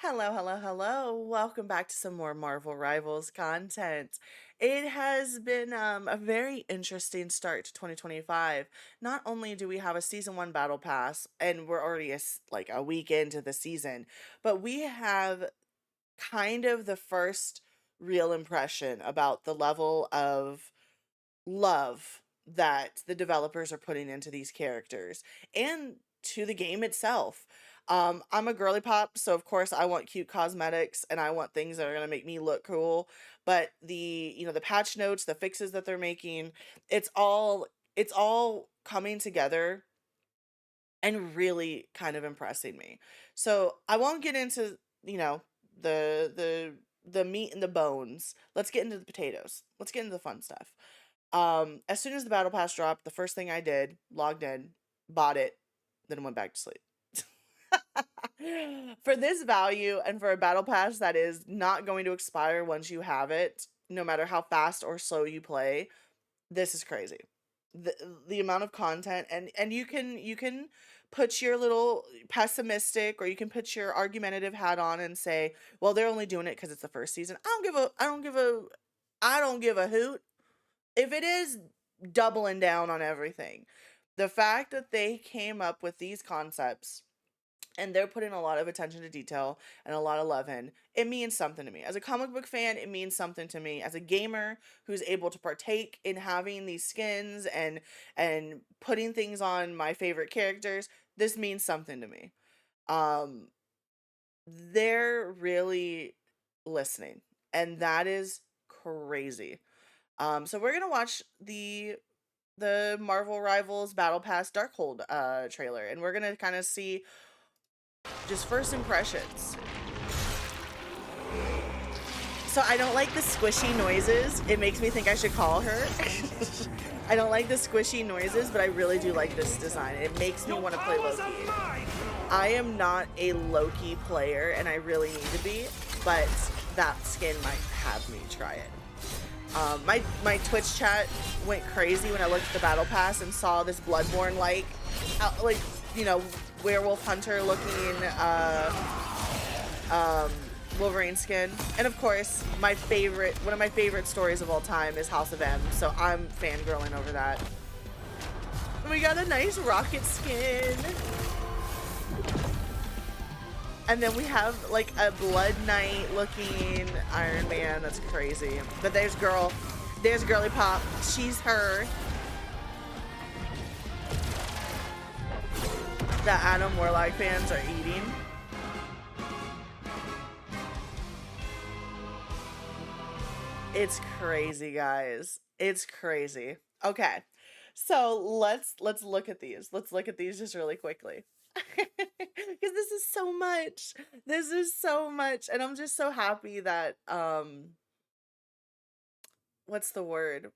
Hello, hello, hello. Welcome back to some more Marvel Rivals content. It has been a very interesting start to 2025. Not only do we have a season 1 battle pass and we're already like a week into the season, but we have kind of the first real impression about the level of love that the developers are putting into these characters and to the game itself. I'm a girly pop, so of course I want cute cosmetics and I want things that are gonna make me look cool. But the patch notes, the fixes that they're making, it's all coming together and really kind of impressing me. So I won't get into, the meat and the bones. Let's get into the potatoes. Let's get into the fun stuff. As soon as the battle pass dropped, the first thing I did, logged in, bought it, then went back to sleep. For this value and for a battle pass that is not going to expire once you have it, no matter how fast or slow you play, this is crazy. The amount of content, and you can put your little pessimistic or you can put your argumentative hat on and say, well, they're only doing it because it's the first season. I don't give a hoot if it is doubling down on everything. The fact that they came up with these concepts and they're putting a lot of attention to detail and a lot of love in, it means something to me. As a comic book fan, it means something to me. As a gamer who's able to partake in having these skins and putting things on my favorite characters, this means something to me. Um they're really listening, and that is crazy. So we're gonna watch the Marvel Rivals Battle Pass Darkhold trailer, and we're gonna kind of see just first impressions. So I don't like the squishy noises. It makes me think I should call her. I don't like the squishy noises, but I really do like this design. It makes me want to play Loki. I am not a Loki player, and I really need to be, but that skin might have me try it. My Twitch chat went crazy when I looked at the battle pass and saw this Bloodborne like werewolf hunter looking Wolverine skin. And of course, one of my favorite stories of all time is House of M, so I'm fangirling over that. And we got a nice rocket skin. And then we have like a Blood Knight looking Iron Man. That's crazy. But there's Girly Pop. She's her. The Adam Warlock fans are eating. It's crazy, guys. It's crazy. Okay. So let's look at these. Let's look at these just really quickly. Because this is so much. This is so much. And I'm just so happy that what's the word?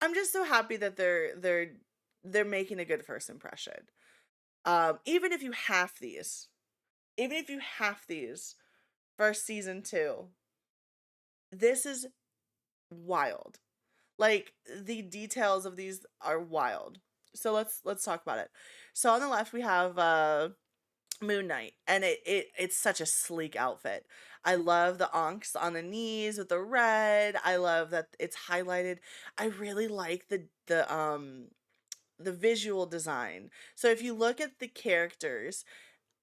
I'm just so happy that they're making a good first impression. Even if you half these, even if you half these for season 2, this is wild. Like, the details of these are wild. So let's talk about it. So on the left we have Moon Knight, and it's such a sleek outfit. I love the onks on the knees with the red. I love that it's highlighted. I really like the visual design. So if you look at the characters,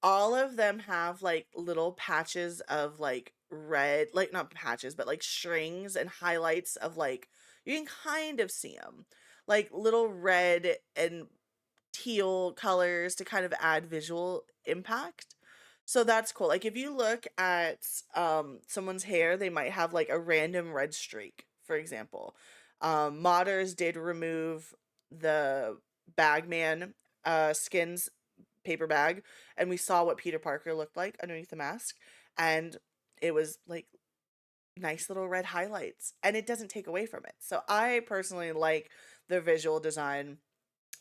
all of them have like little patches of like red, like not patches, but like strings and highlights of like, you can kind of see them, like little red and teal colors to kind of add visual impact. So that's cool. Like if you look at someone's hair, they might have like a random red streak, for example. Modders did remove the Bagman skins paper bag, and we saw what Peter Parker looked like underneath the mask, and it was like nice little red highlights, and it doesn't take away from it. So I personally like the visual design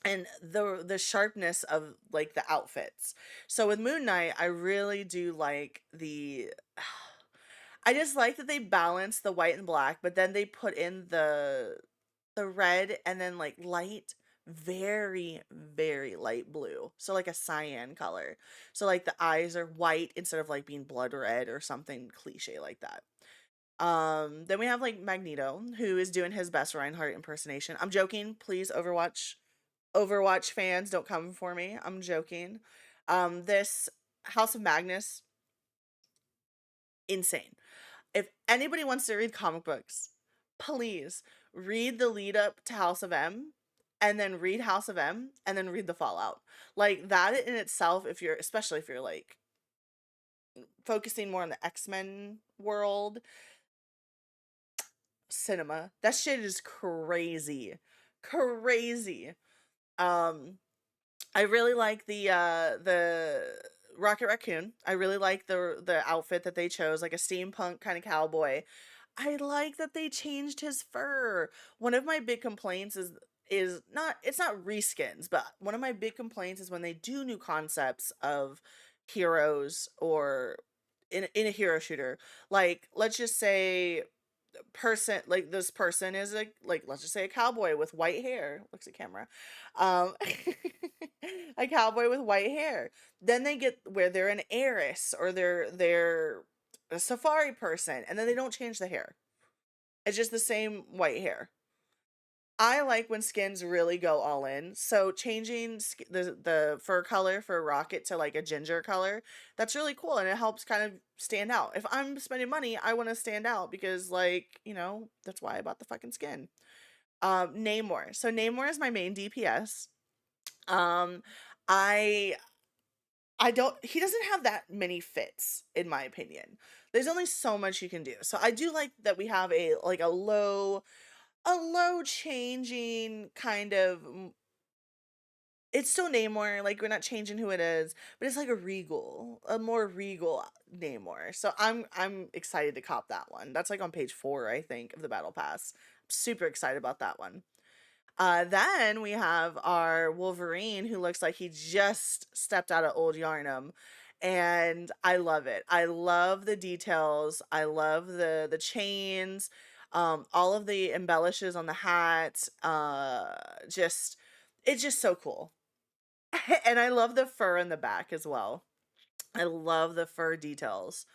and the sharpness of like the outfits. So with Moon Knight, I really do like I just like that they balance the white and black, but then they put in the red and then like light very, very light blue. So like a cyan color. So like the eyes are white instead of like being blood red or something cliche like that. Then we have like Magneto, who is doing his best Reinhardt impersonation. I'm joking, please, Overwatch fans, don't come for me. I'm joking. This House of Magnus, insane. If anybody wants to read comic books, please read the lead up to House of M and then read House of M and then read the Fallout. Like that in itself, if you're, especially if you're like focusing more on the X-Men world, cinema, that shit is crazy. Crazy. Um, I really like the Rocket Raccoon. I really like the outfit that they chose, like a steampunk kind of cowboy. I like that they changed his fur. One of my big complaints is not, it's not reskins, but one of my big complaints is when they do new concepts of heroes or in a hero shooter. Like let's just say person, like this person is a, like let's just say a cowboy with white hair, looks at camera, um a cowboy with white hair, then they get where they're an heiress or they're a safari person, and then they don't change the hair, it's just the same white hair. I like when skins really go all in. So changing the fur color for Rocket to like a ginger color, that's really cool and it helps kind of stand out. If I'm spending money, I want to stand out because like, you know, that's why I bought the fucking skin. Namor. So Namor is my main DPS. Um I I don't, he doesn't have that many fits in my opinion. There's only so much you can do. So I do like that we have a like a low changing kind of, it's still Namor, like we're not changing who it is, but it's like a more regal Namor. So I'm excited to cop that one. That's like on page 4, I think, of the battle pass. I'm super excited about that one. Then we have our Wolverine, who looks like he just stepped out of old Yarnum, and I love it. I love the details. I love the chains, all of the embellishes on the hat. Just it's just so cool, and I love the fur in the back as well. I love the fur details.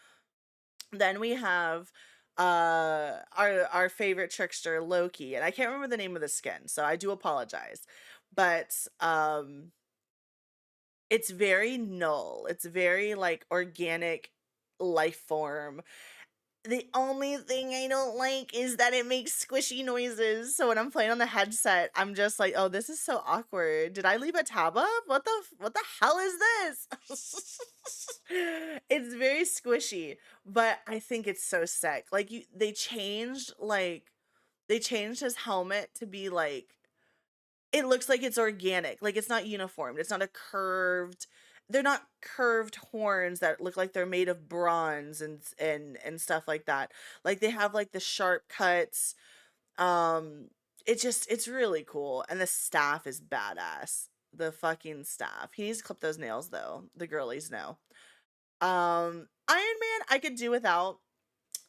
Then we have our favorite trickster Loki, and I can't remember the name of the skin, so I do apologize. But it's very null. It's very like organic life form. The only thing I don't like is that it makes squishy noises. So when I'm playing on the headset, I'm just like, "Oh, this is so awkward. Did I leave a tab up? What the hell is this?" It's very squishy, but I think it's so sick. Like they changed his helmet to be like, it looks like it's organic. Like it's not uniformed. It's not a curved, they're not curved horns that look like they're made of bronze and stuff like that. Like they have like the sharp cuts. Um it's really cool, and the staff is badass. The fucking staff. He needs to clip those nails though. The girlies know. Iron Man I could do without.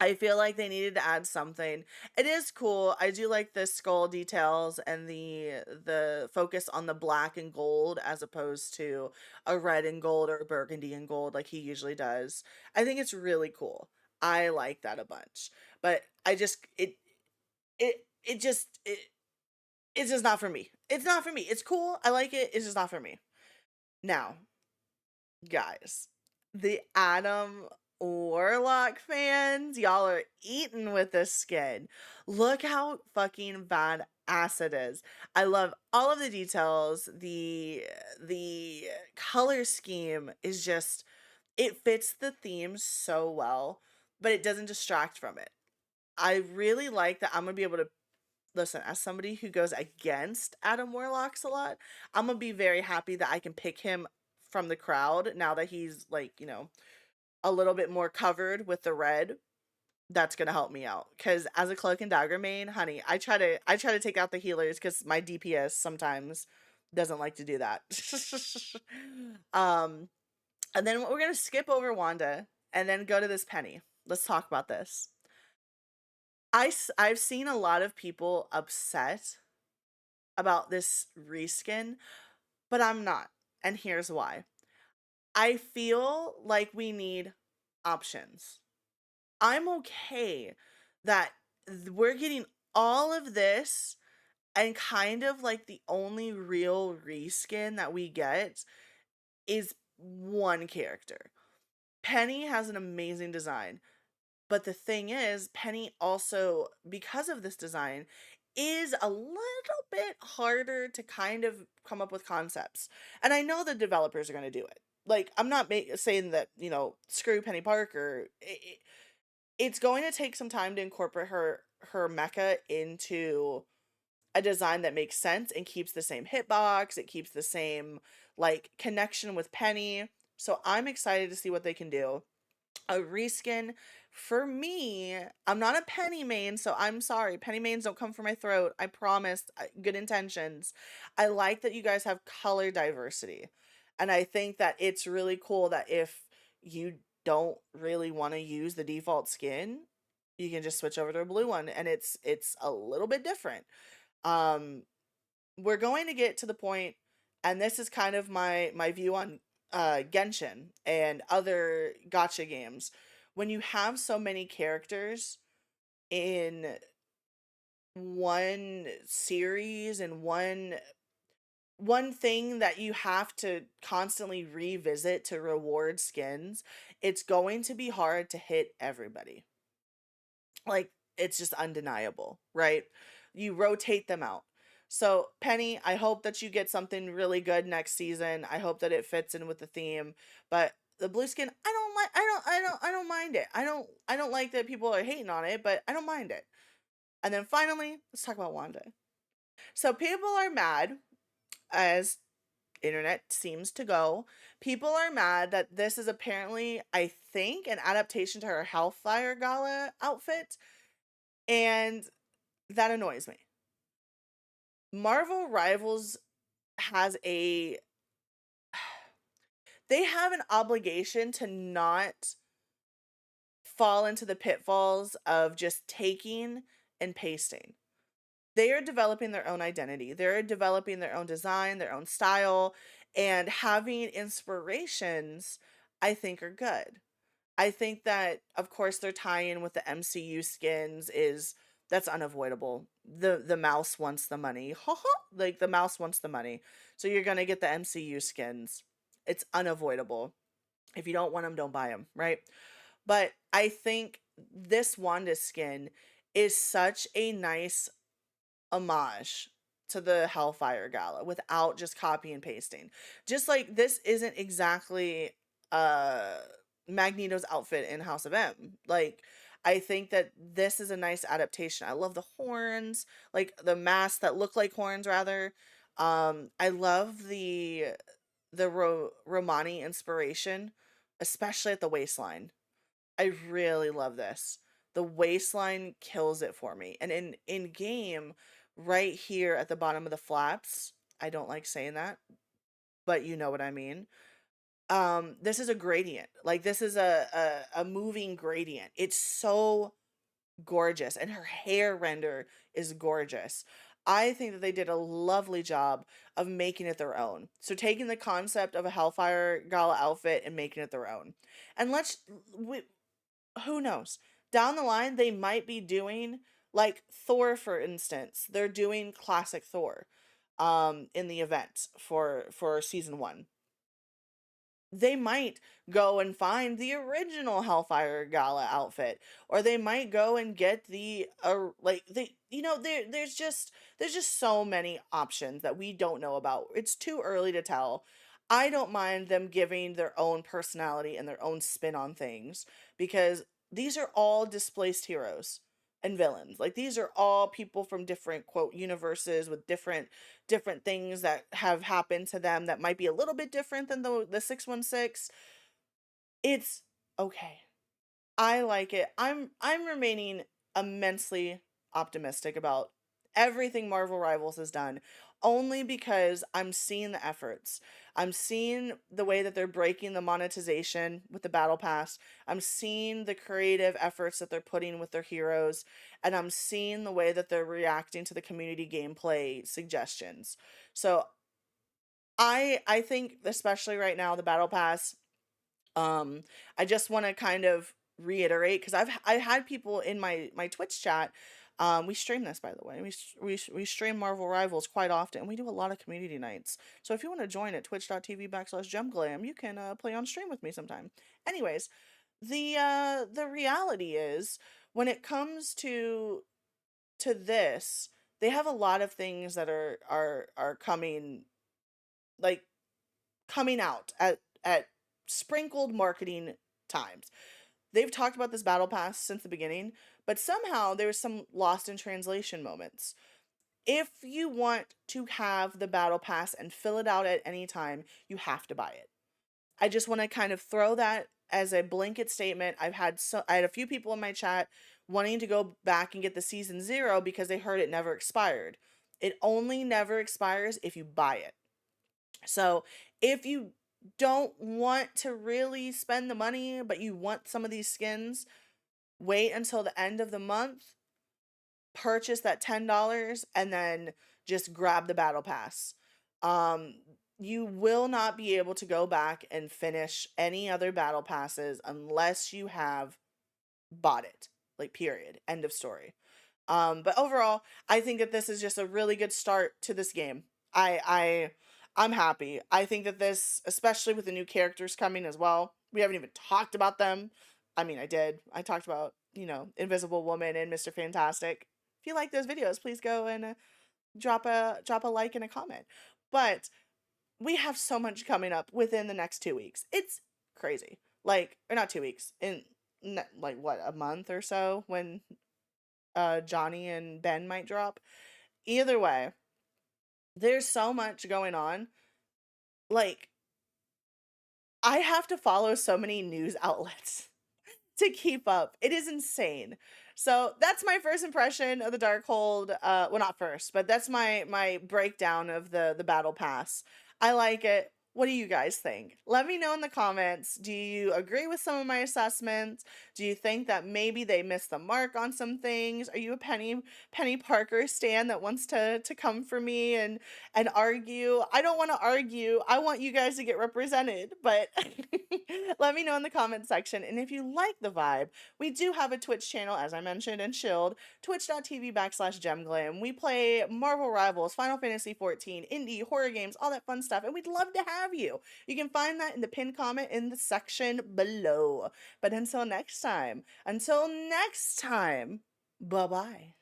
I feel like they needed to add something. It is cool. I do like the skull details and the focus on the black and gold as opposed to a red and gold or a burgundy and gold like he usually does. I think it's really cool. I like that a bunch. But I just it's just not for me. It's not for me. It's cool. I like it. It's just not for me. Now, guys, the Adam Warlock fans, y'all are eating with this skin. Look how fucking badass it is. I love all of the details. The color scheme is just, it fits the theme so well, but it doesn't distract from it. I really like that I'm gonna be able to listen, as somebody who goes against Adam Warlocks a lot, I'm gonna be very happy that I can pick him from the crowd now that he's like, you know, a little bit more covered with the red. That's gonna help me out. Cause as a cloak and dagger main, honey, I try to take out the healers because my DPS sometimes doesn't like to do that. um, and then we're gonna skip over Wanda and then go to this Penny. Let's talk about this. I've seen a lot of people upset about this reskin, but I'm not. And here's why. I feel like we need options. I'm okay that we're getting all of this, and kind of like the only real reskin that we get is one character. Penny has an amazing design. But the thing is, Penny also, because of this design, is a little bit harder to kind of come up with concepts. And I know the developers are going to do it. Like, I'm not saying that, screw Penny Parker. It's going to take some time to incorporate her mecha into a design that makes sense and keeps the same hitbox. It keeps the same, like, connection with Penny. So I'm excited to see what they can do. A reskin for me, I'm not a Penny main, so I'm sorry. Penny mains don't come from my throat. I promise. Good intentions. I like that you guys have color diversity. And I think that it's really cool that if you don't really want to use the default skin, you can just switch over to a blue one, and it's a little bit different. Um we're going to get to the point, and this is kind of my view on Genshin and other gotcha games. When you have so many characters in one series and one thing that you have to constantly revisit to reward skins, it's going to be hard to hit everybody. Like, it's just undeniable, right? You rotate them out. So, Penny, I hope that you get something really good next season. I hope that it fits in with the theme. But the blue skin, I don't mind it. I don't like that people are hating on it, but I don't mind it. And then finally, let's talk about Wanda. So people are mad, as internet seems to go. People are mad that this is apparently, I think, an adaptation to her Hellfire Gala outfit, and that annoys me. Marvel Rivals has a they have an obligation to not fall into the pitfalls of just taking and pasting. They are developing their own identity. They're developing their own design, their own style, and having inspirations, I think, are good. I think that, of course, their tie-in with the MCU skins is that's unavoidable. The mouse wants the money. Like, the mouse wants the money. So you're going to get the MCU skins. It's unavoidable. If you don't want them, don't buy them, right? But I think this Wanda skin is such a nice homage to the Hellfire Gala without just copy and pasting. Just like this isn't exactly uh Magneto's outfit in House of M. Like, I think that this is a nice adaptation. I love the horns, like the masks that look like horns rather. I love the Romani inspiration, especially at the waistline. I really love this. The waistline kills it for me. And in game, right here at the bottom of the flaps, I don't like saying that, but you know what I mean. This is a gradient. Like, this is a moving gradient. It's so gorgeous, and her hair render is gorgeous. I think that they did a lovely job of making it their own. So taking the concept of a Hellfire Gala outfit and making it their own. And who knows? Down the line, they might be doing, like Thor, for instance. They're doing classic Thor, in the event for season 1. They might go and find the original Hellfire Gala outfit, or they might go and get there's just so many options that we don't know about. It's too early to tell. I don't mind them giving their own personality and their own spin on things, because these are all displaced heroes and villains. Like, these are all people from different, quote, universes with different things that have happened to them that might be a little bit different than the 616. It's okay. I like it. I'm remaining immensely optimistic about everything Marvel Rivals has done, only because I'm seeing the efforts. I'm seeing the way that they're breaking the monetization with the battle pass. I'm seeing the creative efforts that they're putting with their heroes, and I'm seeing the way that they're reacting to the community gameplay suggestions. So I think, especially right now, the battle pass, um, I just want to kind of reiterate, because I had people in my Twitch chat. We stream this, by the way. We stream Marvel Rivals quite often, and we do a lot of community nights. So if you want to join at twitch.tv/jemglam, you can play on stream with me sometime. Anyways, the reality is, when it comes to this, they have a lot of things that are coming, like, coming out at sprinkled marketing times. They've talked about this battle pass since the beginning, but somehow there was some lost in translation moments. If you want to have the battle pass and fill it out at any time, you have to buy it. I just want to kind of throw that as a blanket statement. I had a few people in my chat wanting to go back and get the season 0 because they heard it never expired. It only never expires if you buy it. So if you don't want to really spend the money, but you want some of these skins, wait until the end of the month, purchase that $10, and then just grab the battle pass. Um, you will not be able to go back and finish any other battle passes unless you have bought it. Like, period. End of story. But overall, I think that this is just a really good start to this game. I'm happy. I think that this, especially with the new characters coming as well, we haven't even talked about them. I mean, I did. I talked about, Invisible Woman and Mr. Fantastic. If you like those videos, please go and drop a like and a comment. But we have so much coming up within the next 2 weeks. It's crazy. Like, or not 2 weeks, in like what, a month or so, when Johnny and Ben might drop. Either way, there's so much going on. Like, I have to follow so many news outlets to keep up. It is insane. So that's my first impression of the Darkhold. Well, not first, but that's my breakdown of the battle pass. I like it. What do you guys think? Let me know in the comments. Do you agree with some of my assessments? Do you think that maybe they missed the mark on some things? Are you a Penny Parker stan that wants to come for me and argue? I don't want to argue. I want you guys to get represented, but let me know in the comment section. And if you like the vibe, we do have a Twitch channel, as I mentioned, and chilled, twitch.tv/jemglam. We play Marvel Rivals, Final Fantasy 14, indie, horror games, all that fun stuff, and we'd love to have you. You can find that in the pinned comment in the section below. But until next time, bye-bye.